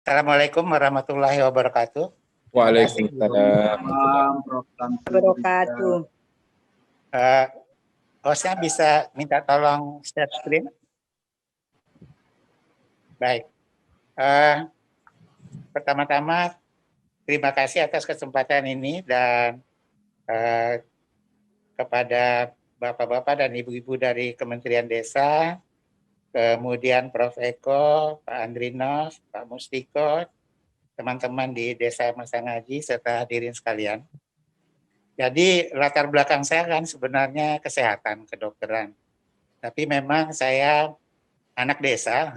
Assalamualaikum warahmatullahi wabarakatuh. Terima kasih. Waalaikumsalam. Wabarakatuh. Hostnya bisa minta tolong share screen? Baik. Pertama-tama terima kasih atas kesempatan ini dan kepada Bapak-Bapak dan Ibu-Ibu dari Kementerian Desa, kemudian Prof. Eko, Pak Andrinos, Pak Mustiko, teman-teman di Desa Masangaji, serta hadirin sekalian. Jadi latar belakang saya kan sebenarnya kesehatan, kedokteran. Tapi memang saya anak desa,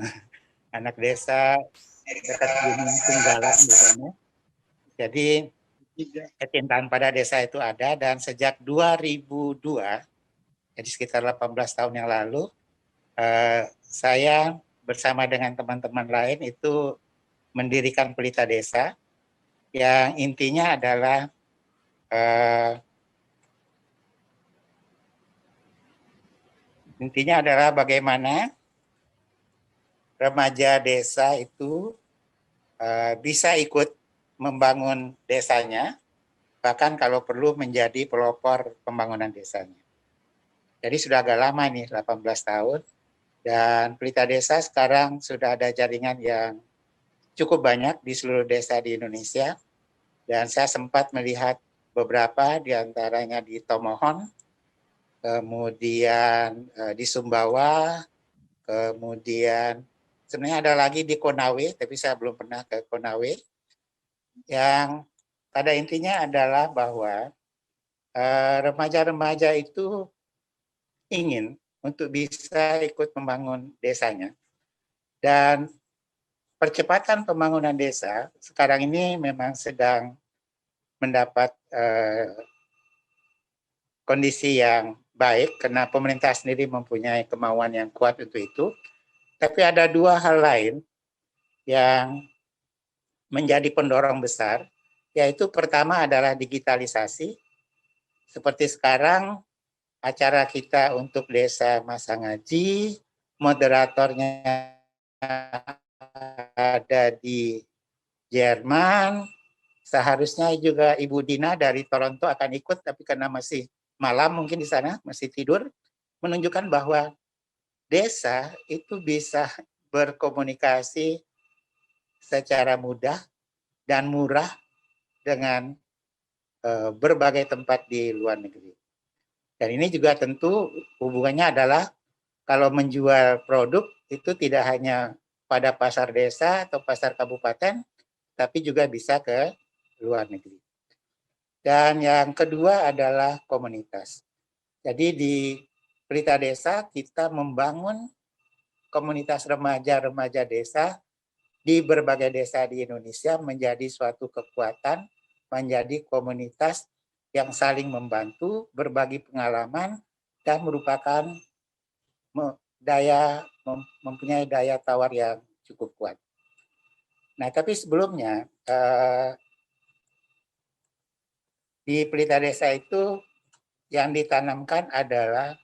anak desa dekat Gunung Tunggalan misalnya. Jadi kecintaan pada desa itu ada, dan sejak 2002, jadi sekitar 18 tahun yang lalu, saya bersama dengan teman-teman lain itu mendirikan Pelita Desa, yang intinya adalah bagaimana remaja desa itu bisa ikut membangun desanya, bahkan kalau perlu menjadi pelopor pembangunan desanya. Jadi sudah agak lama nih, 18 tahun, dan Pelita Desa sekarang sudah ada jaringan yang cukup banyak di seluruh desa di Indonesia, dan saya sempat melihat beberapa diantaranya di Tomohon, kemudian di Sumbawa, kemudian sebenarnya ada lagi di Konawe, tapi saya belum pernah ke Konawe, yang pada intinya adalah bahwa remaja-remaja itu ingin untuk bisa ikut membangun desanya. Dan percepatan pembangunan desa sekarang ini memang sedang mendapat kondisi yang baik karena pemerintah sendiri mempunyai kemauan yang kuat untuk itu. Tapi ada dua hal lain yang menjadi pendorong besar, yaitu pertama adalah digitalisasi. Seperti sekarang acara kita untuk Desa Masangaji, moderatornya ada di Jerman, seharusnya juga Ibu Dina dari Toronto akan ikut, tapi karena masih malam mungkin di sana, masih tidur, menunjukkan bahwa desa itu bisa berkomunikasi secara mudah dan murah dengan berbagai tempat di luar negeri. Dan ini juga tentu hubungannya adalah kalau menjual produk itu tidak hanya pada pasar desa atau pasar kabupaten, tapi juga bisa ke luar negeri. Dan yang kedua adalah komunitas. Jadi di Pelita Desa kita membangun komunitas remaja-remaja desa di berbagai desa di Indonesia menjadi suatu kekuatan, menjadi komunitas yang saling membantu, berbagi pengalaman, dan merupakan mempunyai daya tawar yang cukup kuat. Nah, tapi sebelumnya di Pelita Desa itu yang ditanamkan adalah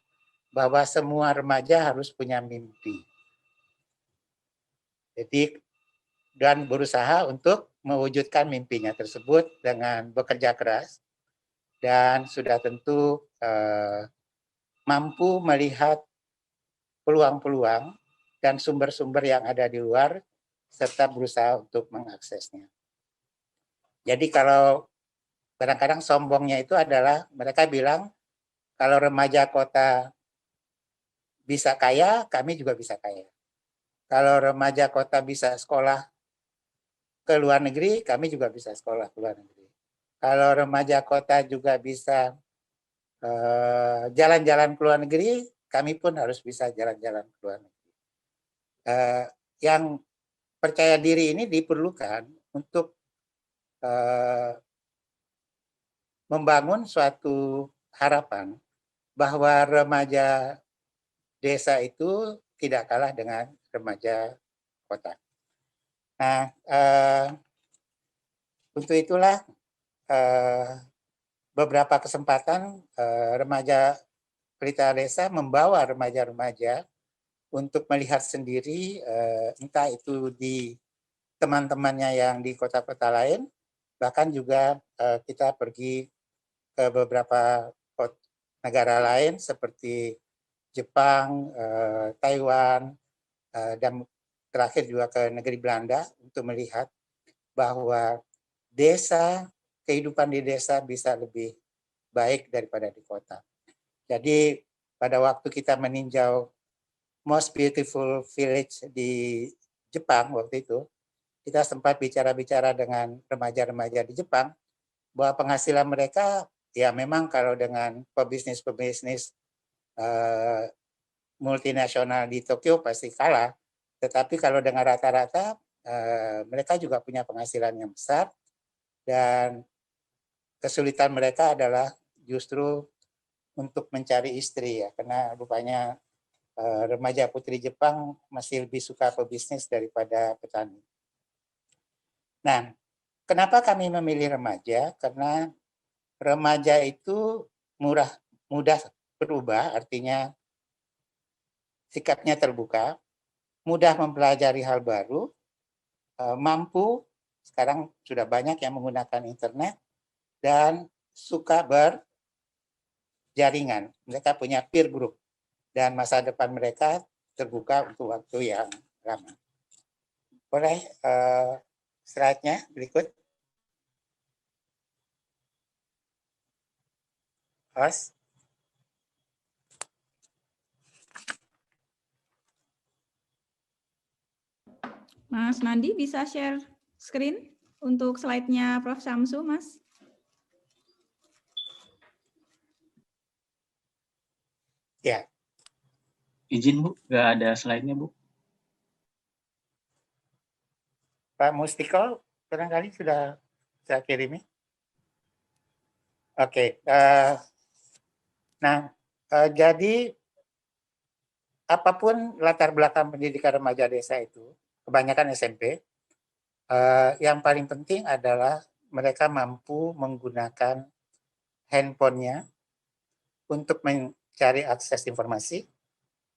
bahwa semua remaja harus punya mimpi. Jadi, dan berusaha untuk mewujudkan mimpinya tersebut dengan bekerja keras, dan sudah tentu mampu melihat peluang-peluang dan sumber-sumber yang ada di luar, serta berusaha untuk mengaksesnya. Jadi kalau kadang-kadang sombongnya itu adalah mereka bilang, kalau remaja kota bisa kaya, kami juga bisa kaya. Kalau remaja kota bisa sekolah ke luar negeri, kami juga bisa sekolah ke luar negeri. Kalau remaja kota juga bisa jalan-jalan ke luar negeri, kami pun harus bisa jalan-jalan ke luar negeri. Yang percaya diri ini diperlukan untuk membangun suatu harapan bahwa remaja desa itu tidak kalah dengan remaja kota. Nah, untuk itulah beberapa kesempatan remaja Pelita Desa membawa remaja-remaja untuk melihat sendiri, entah itu di teman-temannya yang di kota-kota lain, bahkan juga kita pergi ke beberapa negara lain seperti Jepang, Taiwan, dan terakhir juga ke negeri Belanda untuk melihat bahwa kehidupan di desa bisa lebih baik daripada di kota. Jadi pada waktu kita meninjau Most Beautiful Village di Jepang waktu itu, kita sempat bicara-bicara dengan remaja-remaja di Jepang bahwa penghasilan mereka ya memang kalau dengan pebisnis multinasional di Tokyo pasti kalah, tetapi kalau dengan rata-rata mereka juga punya penghasilan yang besar dan kesulitan mereka adalah justru untuk mencari istri ya, karena rupanya remaja putri Jepang masih lebih suka pebisnis daripada petani. Nah, kenapa kami memilih remaja? Karena remaja itu mudah berubah, artinya sikapnya terbuka, mudah mempelajari hal baru, mampu, sekarang sudah banyak yang menggunakan internet, dan suka berjaringan. Mereka punya peer group, dan masa depan mereka terbuka untuk waktu yang lama. Boleh slide-nya berikut. Host. Mas Nandi bisa share screen untuk slide-nya Prof. Samsu, Mas? Ya. Izin Bu, nggak ada slide-nya Bu. Pak Mustiko, barangkali sudah saya kirimi. Oke. Jadi apapun latar belakang pendidikan remaja desa itu, kebanyakan SMP, yang paling penting adalah mereka mampu menggunakan handphonenya untuk mencari akses informasi,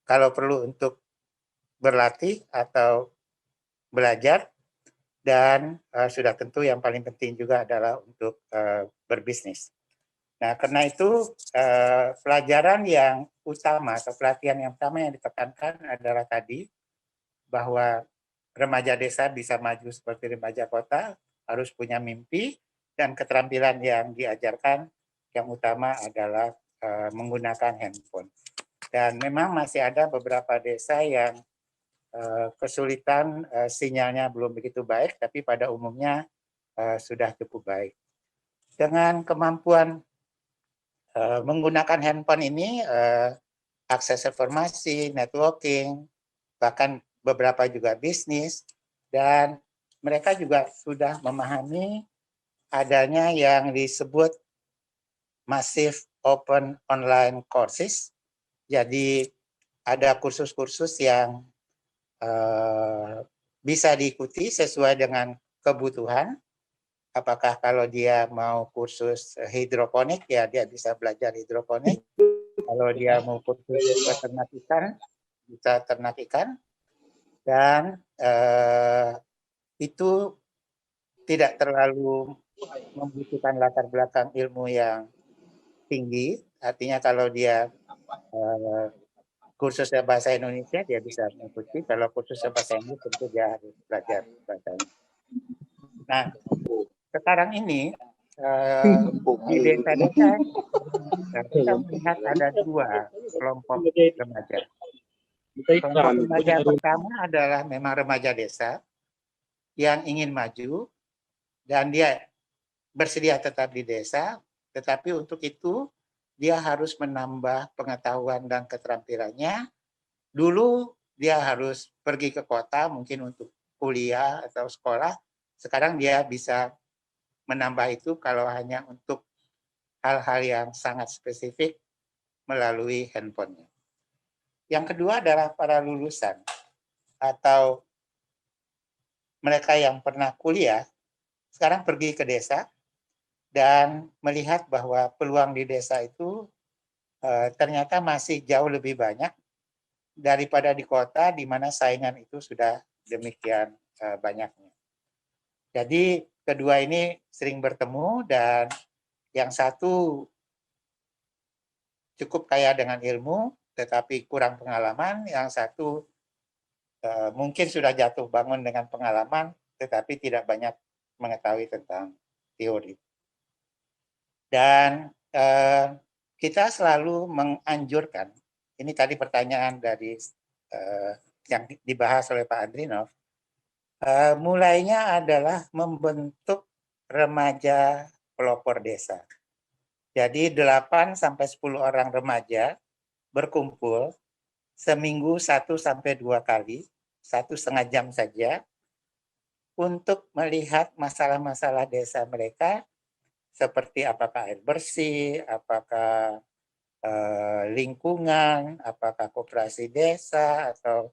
kalau perlu untuk berlatih atau belajar, dan sudah tentu yang paling penting juga adalah untuk berbisnis. Nah, karena itu pelajaran yang utama atau pelatihan yang utama yang ditekankan adalah tadi bahwa remaja desa bisa maju seperti remaja kota, harus punya mimpi, dan keterampilan yang diajarkan yang utama adalah menggunakan handphone. Dan memang masih ada beberapa desa yang kesulitan sinyalnya belum begitu baik, tapi pada umumnya sudah cukup baik. Dengan kemampuan menggunakan handphone ini, akses informasi, networking, bahkan beberapa juga bisnis, dan mereka juga sudah memahami adanya yang disebut massive open online courses. Jadi ada kursus-kursus yang bisa diikuti sesuai dengan kebutuhan. Apakah kalau dia mau kursus hidroponik, ya dia bisa belajar hidroponik. Kalau dia mau kursus peternak ikan, bisa ternak ikan. Dan itu tidak terlalu membutuhkan latar belakang ilmu yang tinggi. Artinya kalau dia kursusnya bahasa Indonesia, dia bisa mengikuti. Kalau kursusnya bahasa Inggris, tentu dia harus belajar bahasa Inggris. Nah, sekarang ini di desa-desa kita melihat ada dua kelompok remaja. Kelompok remaja pertama adalah memang remaja desa yang ingin maju dan dia bersedia tetap di desa, tetapi untuk itu dia harus menambah pengetahuan dan keterampilannya. Dulu dia harus pergi ke kota mungkin untuk kuliah atau sekolah. Sekarang dia bisa menambah itu kalau hanya untuk hal-hal yang sangat spesifik melalui handphonenya. Yang kedua adalah para lulusan atau mereka yang pernah kuliah, sekarang pergi ke desa dan melihat bahwa peluang di desa itu ternyata masih jauh lebih banyak daripada di kota, di mana saingan itu sudah demikian banyaknya. Jadi kedua ini sering bertemu dan yang satu cukup kaya dengan ilmu tetapi kurang pengalaman, yang satu mungkin sudah jatuh bangun dengan pengalaman tetapi tidak banyak mengetahui tentang teori. Dan kita selalu menganjurkan, ini tadi pertanyaan dari yang dibahas oleh Pak Andrinov, mulainya adalah membentuk remaja pelopor desa. Jadi 8 sampai 10 orang remaja berkumpul seminggu 1 sampai 2 kali, 1,5 jam saja, untuk melihat masalah-masalah desa mereka, seperti apakah air bersih, apakah lingkungan, apakah koperasi desa, atau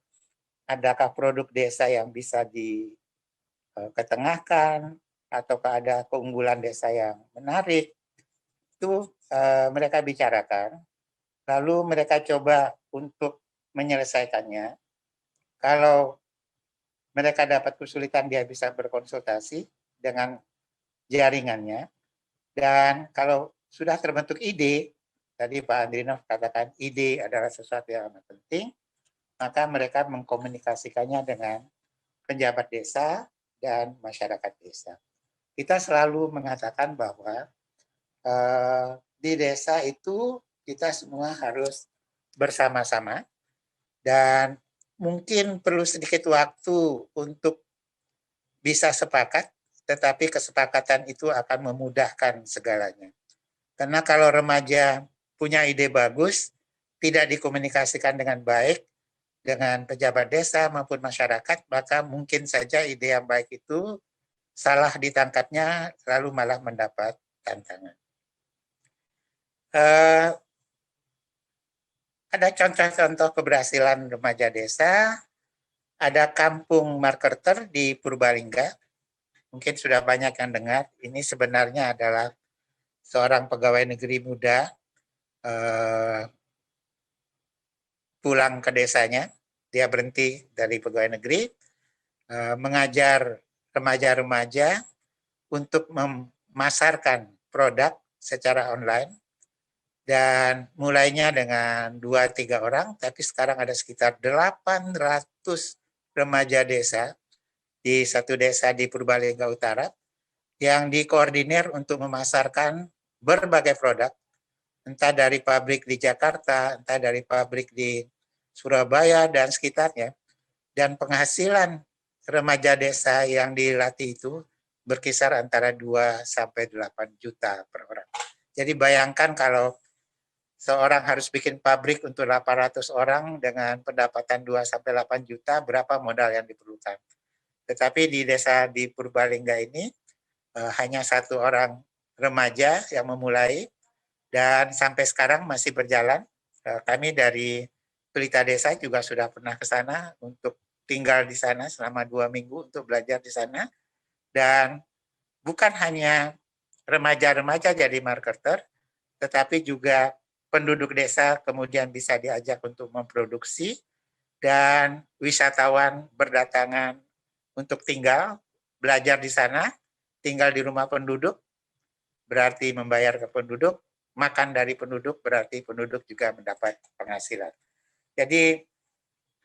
adakah produk desa yang bisa diketengahkan, ataukah ada keunggulan desa yang menarik. Itu mereka bicarakan, lalu mereka coba untuk menyelesaikannya. Kalau mereka dapat kesulitan, dia bisa berkonsultasi dengan jaringannya. Dan kalau sudah terbentuk ide, tadi Pak Andrinov katakan ide adalah sesuatu yang amat penting, maka mereka mengkomunikasikannya dengan penjabat desa dan masyarakat desa. Kita selalu mengatakan bahwa di desa itu kita semua harus bersama-sama dan mungkin perlu sedikit waktu untuk bisa sepakat, tetapi kesepakatan itu akan memudahkan segalanya. Karena kalau remaja punya ide bagus, tidak dikomunikasikan dengan baik dengan pejabat desa maupun masyarakat, maka mungkin saja ide yang baik itu salah ditangkapnya, lalu malah mendapat tantangan. Ada contoh-contoh keberhasilan remaja desa, ada kampung marketer di Purbalingga, mungkin sudah banyak yang dengar, ini sebenarnya adalah seorang pegawai negeri muda pulang ke desanya, dia berhenti dari pegawai negeri, mengajar remaja-remaja untuk memasarkan produk secara online, dan mulainya dengan 2-3 orang, tapi sekarang ada sekitar 800 remaja desa di satu desa di Purbalingga Utara yang dikoordinir untuk memasarkan berbagai produk, entah dari pabrik di Jakarta, entah dari pabrik di Surabaya dan sekitarnya. Dan penghasilan remaja desa yang dilatih itu berkisar antara 2 sampai 8 juta per orang. Jadi bayangkan kalau seorang harus bikin pabrik untuk 800 orang dengan pendapatan 2 sampai 8 juta, berapa modal yang diperlukan. Tetapi di desa di Purbalingga ini hanya 1 orang remaja yang memulai, dan sampai sekarang masih berjalan. Kami dari Pelita Desa juga sudah pernah ke sana untuk tinggal di sana selama 2 minggu untuk belajar di sana. Dan bukan hanya remaja-remaja jadi marketer, tetapi juga penduduk desa kemudian bisa diajak untuk memproduksi, dan wisatawan berdatangan untuk tinggal, belajar di sana, tinggal di rumah penduduk, berarti membayar ke penduduk, makan dari penduduk, berarti penduduk juga mendapat penghasilan. Jadi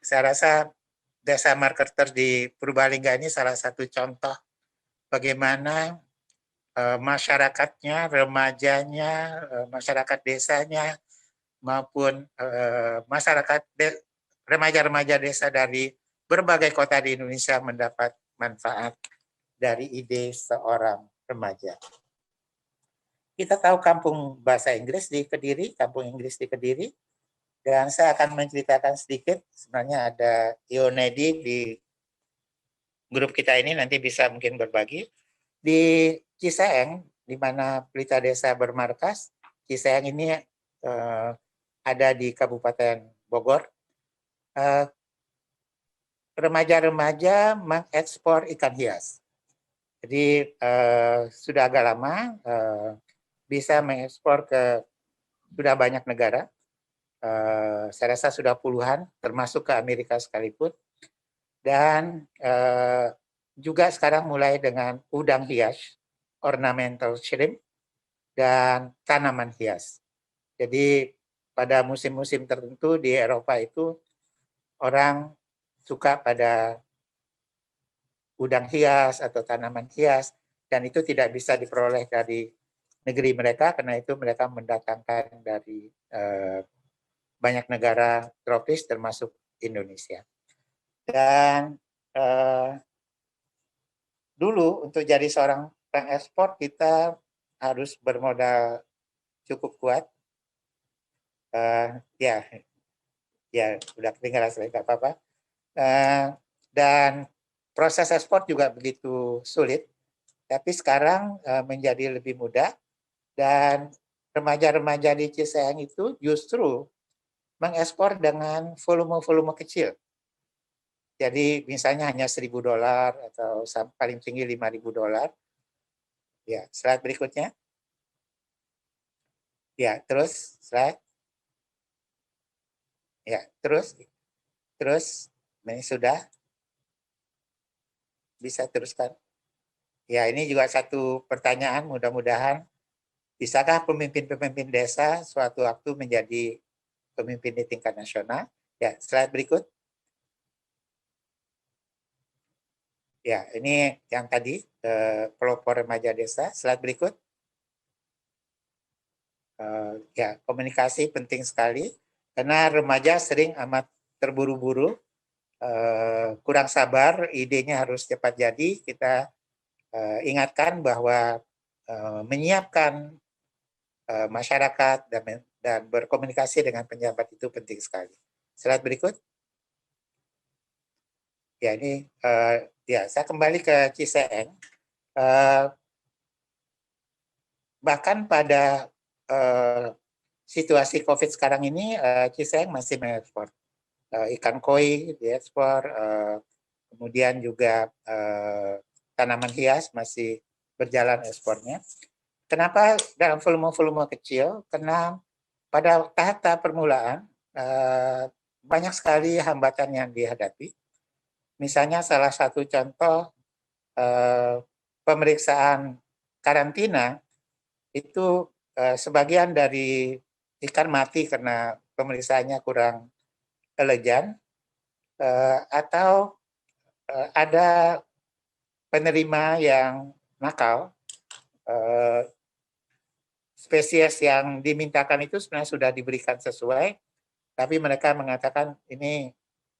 saya rasa desa marketer di Purbalingga ini salah satu contoh bagaimana masyarakatnya, remajanya, masyarakat desanya, maupun masyarakat remaja-remaja desa dari berbagai kota di Indonesia mendapat manfaat dari ide seorang remaja. Kita tahu kampung bahasa Inggris di Kediri, kampung Inggris di Kediri, dan saya akan menceritakan sedikit. Sebenarnya ada Ionedi di grup kita ini, nanti bisa mungkin berbagi. Di Ciseeng, di mana Pelita Desa bermarkas, Ciseeng ini ada di Kabupaten Bogor. Remaja-remaja mengekspor ikan hias. Jadi sudah agak lama bisa mengekspor ke sudah banyak negara. Saya rasa sudah puluhan, termasuk ke Amerika sekalipun. Dan juga sekarang mulai dengan udang hias, ornamental shrimp, dan tanaman hias. Jadi pada musim-musim tertentu di Eropa itu orang suka pada udang hias atau tanaman hias, dan itu tidak bisa diperoleh dari negeri mereka, karena itu mereka mendatangkan dari banyak negara tropis termasuk Indonesia. Dan dulu untuk jadi seorang pengekspor kita harus bermodal cukup kuat. Ya udah ketinggalan slide, nggak apa-apa. Dan proses ekspor juga begitu sulit, tapi sekarang menjadi lebih mudah, dan remaja-remaja di Ciseeng itu justru mengekspor dengan volume-volume kecil. Jadi misalnya hanya $1.000 atau paling tinggi $5.000. Ya, slide berikutnya. Ya, terus slide. Ya, terus ini sudah bisa teruskan. Ya, ini juga satu pertanyaan, mudah-mudahan bisakah pemimpin-pemimpin desa suatu waktu menjadi pemimpin di tingkat nasional? Ya, slide berikut. Ya, ini yang tadi pelopor remaja desa. Slide berikut. Ya, komunikasi penting sekali karena remaja sering amat terburu-buru, kurang sabar, idenya harus cepat jadi. Kita ingatkan bahwa menyiapkan masyarakat dan berkomunikasi dengan pejabat itu penting sekali. Slide berikut. Ya, ini ya saya kembali ke Ciseeng. Bahkan pada situasi COVID sekarang ini, Ciseeng masih mengekspor ikan koi, diekspor, kemudian juga tanaman hias masih berjalan ekspornya. Kenapa dalam volume-volume kecil? Karena pada tahap permulaan banyak sekali hambatan yang dihadapi. Misalnya salah satu contoh pemeriksaan karantina itu sebagian dari ikan mati karena pemeriksaannya kurang elegan, atau ada penerima yang nakal. Spesies yang dimintakan itu sebenarnya sudah diberikan sesuai, tapi mereka mengatakan ini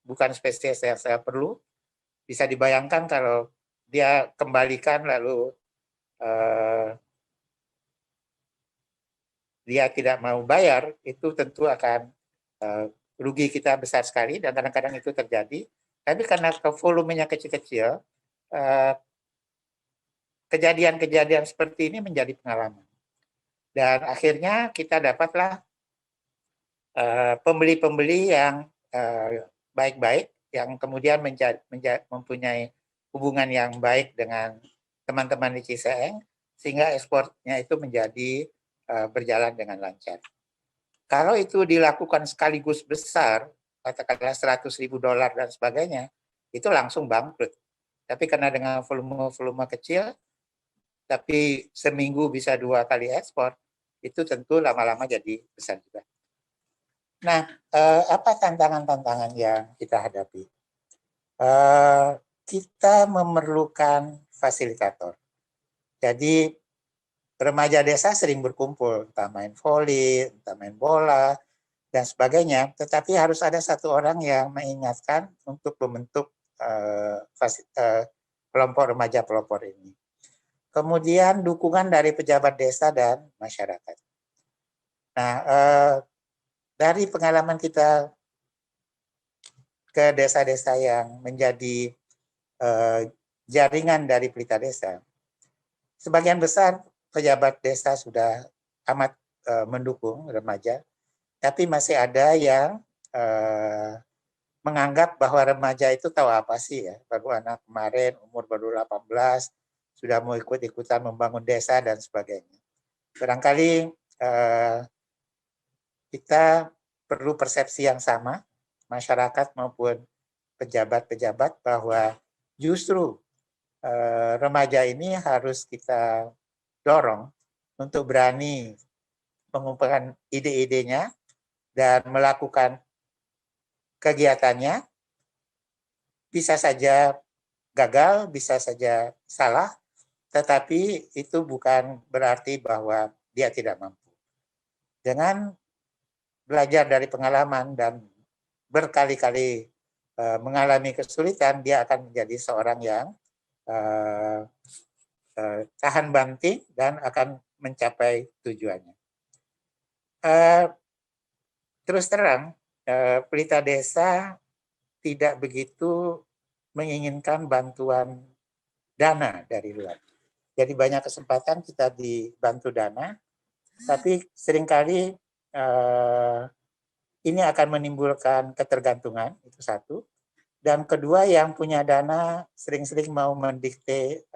bukan spesies yang saya perlu. Bisa dibayangkan kalau dia kembalikan lalu dia tidak mau bayar, itu tentu akan rugi kita besar sekali, dan kadang-kadang itu terjadi. Tapi karena volumenya kecil-kecil, kejadian-kejadian seperti ini menjadi pengalaman. Dan akhirnya kita dapatlah pembeli-pembeli yang baik-baik, yang kemudian mempunyai hubungan yang baik dengan teman-teman di Ciseeng, sehingga ekspornya itu menjadi berjalan dengan lancar. Kalau itu dilakukan sekaligus besar, katakanlah $100.000 dan sebagainya, itu langsung bangkrut. Tapi karena dengan volume kecil, tapi seminggu bisa 2 kali ekspor, itu tentu lama-lama jadi besar juga. Nah, apa tantangan-tantangan yang kita hadapi? Kita memerlukan fasilitator. Jadi remaja desa sering berkumpul, entah main voli, entah main bola, dan sebagainya, tetapi harus ada satu orang yang mengingatkan untuk membentuk kelompok remaja pelopor ini. Kemudian dukungan dari pejabat desa dan masyarakat. Nah, dari pengalaman kita ke desa-desa yang menjadi jaringan dari Pelita Desa, sebagian besar pejabat desa sudah amat mendukung remaja, tapi masih ada yang menganggap bahwa remaja itu tahu apa sih ya, baru anak kemarin umur baru 18, sudah mau ikut-ikutan membangun desa dan sebagainya. Barangkali kita perlu persepsi yang sama, masyarakat maupun pejabat-pejabat, bahwa justru remaja ini harus kita dorong untuk berani mengumpulkan ide-idenya dan melakukan kegiatannya. Bisa saja gagal, bisa saja salah, tetapi itu bukan berarti bahwa dia tidak mampu. Dengan belajar dari pengalaman dan berkali-kali mengalami kesulitan, dia akan menjadi seorang yang tahan banting dan akan mencapai tujuannya. Terus terang, Pelita Desa tidak begitu menginginkan bantuan dana dari luar. Jadi banyak kesempatan kita dibantu dana, tapi seringkali ini akan menimbulkan ketergantungan, itu satu. Dan kedua, yang punya dana sering-sering mau mendikte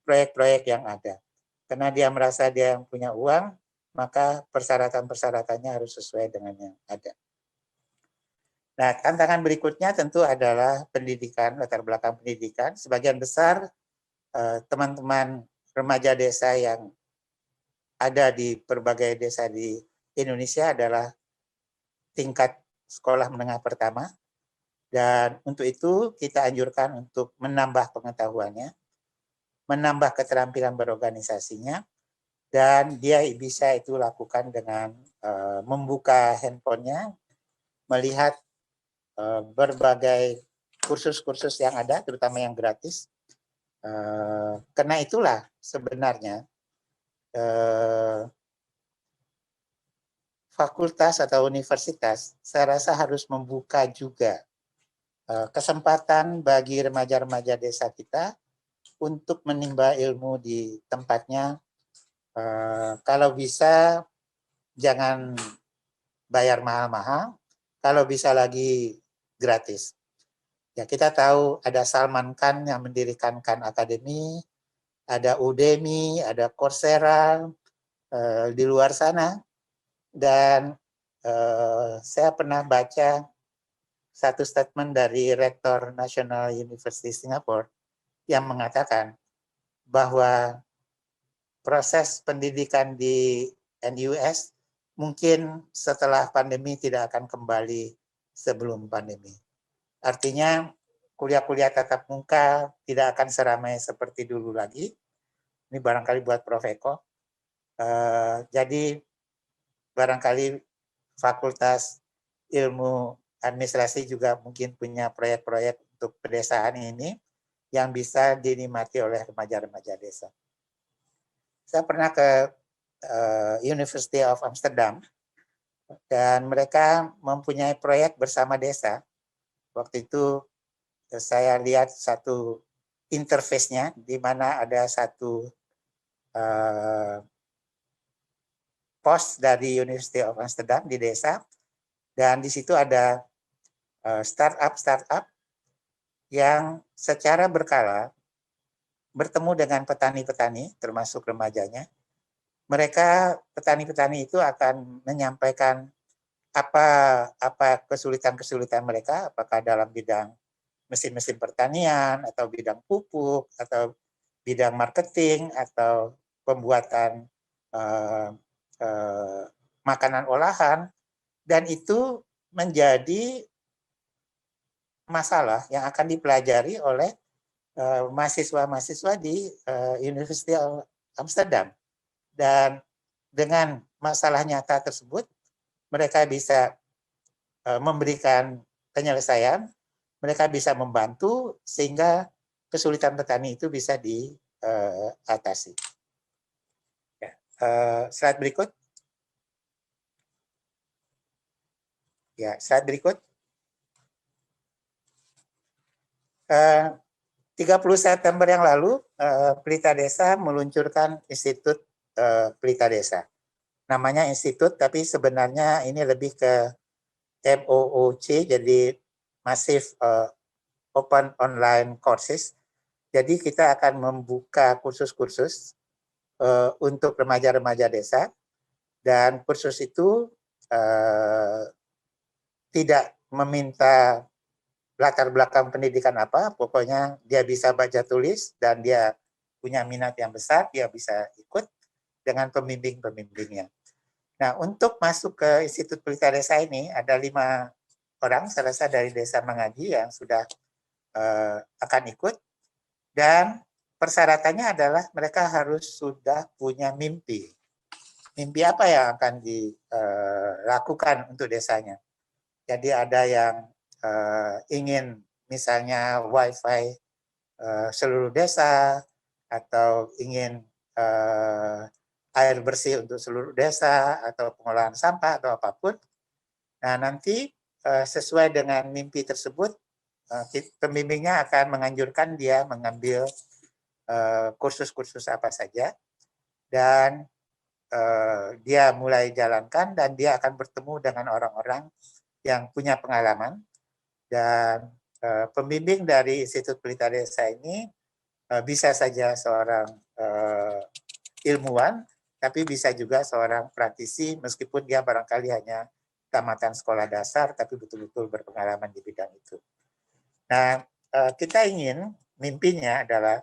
proyek-proyek yang ada. Karena dia merasa dia yang punya uang, maka persyaratan-persyaratannya harus sesuai dengan yang ada. Nah, tantangan berikutnya tentu adalah pendidikan, latar belakang pendidikan. Sebagian besar teman-teman remaja desa yang ada di berbagai desa di Indonesia adalah tingkat sekolah menengah pertama. Dan untuk itu kita anjurkan untuk menambah pengetahuannya, menambah keterampilan berorganisasinya, dan dia bisa itu lakukan dengan membuka handphonenya, melihat berbagai kursus-kursus yang ada, terutama yang gratis. Karena itulah sebenarnya fakultas atau universitas saya rasa harus membuka juga kesempatan bagi remaja-remaja desa kita untuk menimba ilmu di tempatnya. Kalau bisa jangan bayar mahal-mahal, kalau bisa lagi gratis. Ya, kita tahu ada Salman Khan yang mendirikan Khan Academy, ada Udemy, ada Coursera di luar sana. Dan saya pernah baca satu statement dari Rektor National University Singapore yang mengatakan bahwa proses pendidikan di NUS mungkin setelah pandemi tidak akan kembali sebelum pandemi. Artinya kuliah-kuliah tatap muka tidak akan seramai seperti dulu lagi. Ini barangkali buat Prof. Eko. Jadi barangkali Fakultas Ilmu Administrasi juga mungkin punya proyek-proyek untuk pedesaan ini yang bisa dinikmati oleh remaja-remaja desa. Saya pernah ke University of Amsterdam dan mereka mempunyai proyek bersama desa. Waktu itu saya lihat satu interface-nya di mana ada satu pos dari University of Amsterdam di desa, dan di situ ada startup yang secara berkala bertemu dengan petani-petani, termasuk remajanya. Mereka, petani-petani itu akan menyampaikan apa kesulitan-kesulitan mereka, apakah dalam bidang mesin-mesin pertanian, atau bidang pupuk, atau bidang marketing, atau pembuatan makanan olahan, dan itu menjadi masalah yang akan dipelajari oleh mahasiswa-mahasiswa di University of Amsterdam. Dan dengan masalah nyata tersebut, mereka bisa memberikan penyelesaian, mereka bisa membantu sehingga kesulitan petani itu bisa diatasi. Ya, slide berikut. Ya, slide berikut. 30 September yang lalu, Pelita Desa meluncurkan Institut Pelita Desa. Namanya institut, tapi sebenarnya ini lebih ke MOOC, jadi Massive Open Online Courses. Jadi kita akan membuka kursus-kursus untuk remaja-remaja desa, dan kursus itu tidak meminta latar belakang pendidikan apa, pokoknya dia bisa baca tulis dan dia punya minat yang besar, dia bisa ikut dengan pembimbing-pembimbingnya. Nah, untuk masuk ke Institut Pelita Desa ini ada 5 orang, saya rasa dari Desa Mangaji yang sudah akan ikut, dan persyaratannya adalah mereka harus sudah punya mimpi. Mimpi apa yang akan dilakukan untuk desanya. Jadi ada yang ingin misalnya wifi seluruh desa, atau ingin air bersih untuk seluruh desa, atau pengolahan sampah, atau apapun. Nah, nanti sesuai dengan mimpi tersebut, pembimbingnya akan menganjurkan dia mengambil kursus-kursus apa saja, dan dia mulai jalankan, dan dia akan bertemu dengan orang-orang yang punya pengalaman. Dan pembimbing dari Institut Pelita Desa ini bisa saja seorang ilmuwan, tapi bisa juga seorang praktisi, meskipun dia barangkali hanya tamatan sekolah dasar, tapi betul-betul berpengalaman di bidang itu. Nah, kita ingin, mimpinya adalah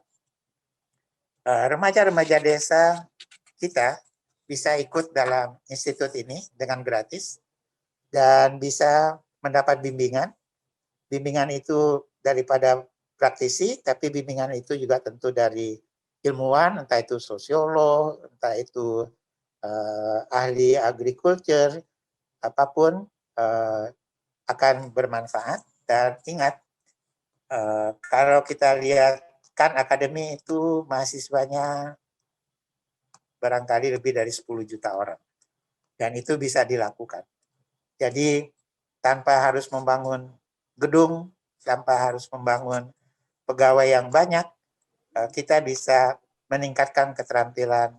remaja-remaja desa kita bisa ikut dalam institut ini dengan gratis dan bisa mendapat bimbingan. Bimbingan itu daripada praktisi, tapi bimbingan itu juga tentu dari ilmuwan, entah itu sosiolog, entah itu ahli agriculture, apapun akan bermanfaat. Dan ingat, kalau kita lihat kan akademi itu mahasiswanya barangkali lebih dari 10 juta orang. Dan itu bisa dilakukan. Jadi tanpa harus membangun gedung, tanpa harus membangun pegawai yang banyak, kita bisa meningkatkan keterampilan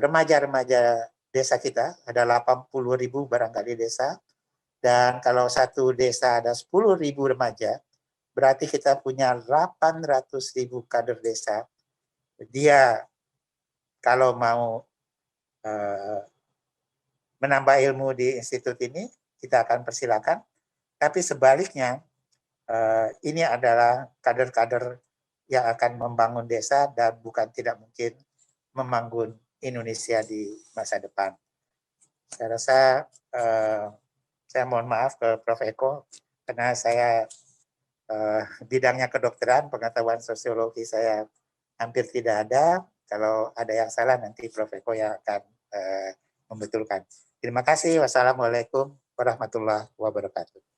remaja-remaja desa kita. Ada 80.000 barangkali desa. Dan kalau satu desa ada 10.000 remaja, berarti kita punya 800.000 kader desa. Dia kalau mau menambah ilmu di institut ini, kita akan persilakan. Tapi sebaliknya, ini adalah kader-kader yang akan membangun desa dan bukan tidak mungkin membangun Indonesia di masa depan. Saya rasa saya mohon maaf ke Prof. Eko, karena saya bidangnya kedokteran, pengetahuan sosiologi saya hampir tidak ada. Kalau ada yang salah nanti Prof. Eko yang akan membetulkan. Terima kasih. Wassalamualaikum warahmatullahi wabarakatuh.